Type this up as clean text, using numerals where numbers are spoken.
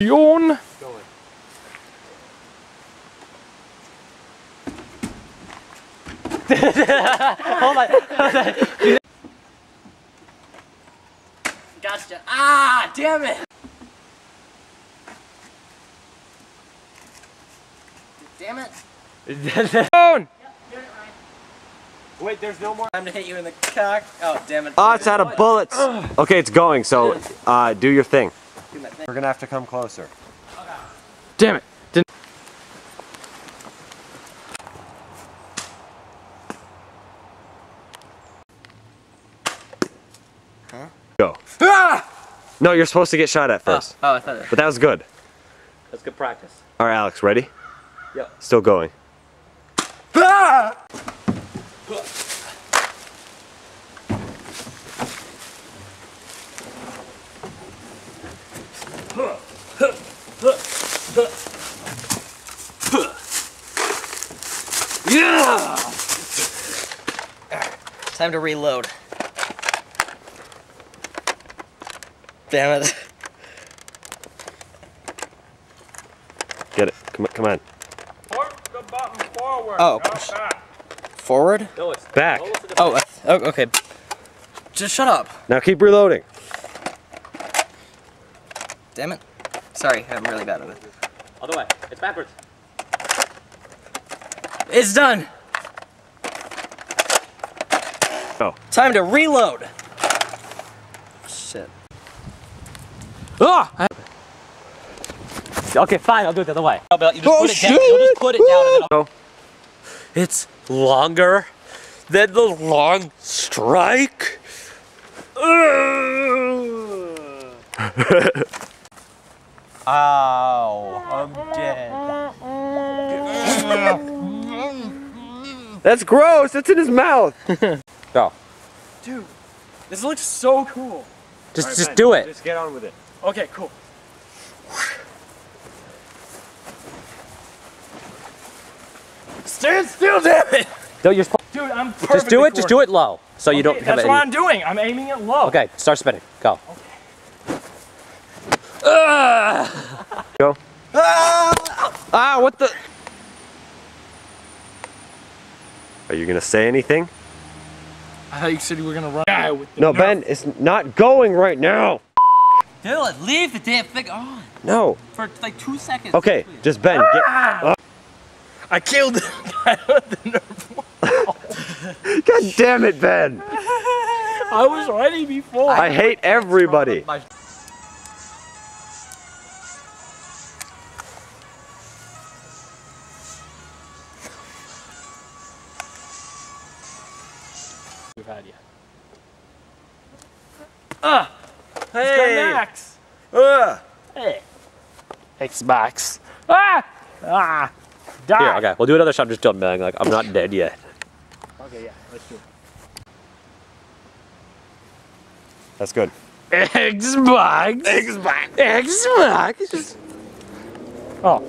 Going. Hold on. Gotcha. Ah, damn it. Damn it. Going. Wait, there's no more. Time to hit you in the cock. Oh, damn it. Oh, it's out of bullets. Okay, it's going, so do your thing. We're gonna have to come closer. Damn it. Didn't. Huh? Go. Ah! No, you're supposed to get shot at first. Oh, I thought it. But that was good. That's good practice. All right, Alex, ready? Yep. Still going. Ah! Yeah! Time to reload. Damn it. Get it. Come on. Push the button forward. Oh, push. Forward? No, it's Back. Oh, okay. Just shut up. Now keep reloading. Damn it. Sorry, I'm really bad at it. Other way. It's backwards. It's done. Go. Time to reload. Shit. Ah! Okay, fine. I'll do it the other way. You just Oh, put it down. shit. You'll just put it down and then Go. It's longer than the long strike. Ow, I'm dead. That's gross. That's in his mouth. Go. Dude, this looks so cool. Just do it. Just get on with it. Okay, cool. Stand still, damn it! No, you're Dude, I'm perfectly just do it. Just do it low, so you don't have That's any. what I'm doing. I'm aiming it low. Okay, start spinning. Go. Go. Ah! What the? Are you gonna say anything? I thought you said you were gonna run. Guy with the No, Nerf. Ben, it's not going right now. Dylan, leave the damn thing on No. for like 2 seconds. Okay, please. just Ben. Get. I killed the guy with the Nerf ball. God damn it, Ben. I was ready before. I hate everybody. We've had you. Hey. Let's go Max. Hey. Xbox. Ah! Ah! Die. Here, okay, we'll do another shot. Just don't bang. Like I'm not dead yet. Okay, yeah, let's do it. That's good. Xbox. Xbox. Xbox. Oh.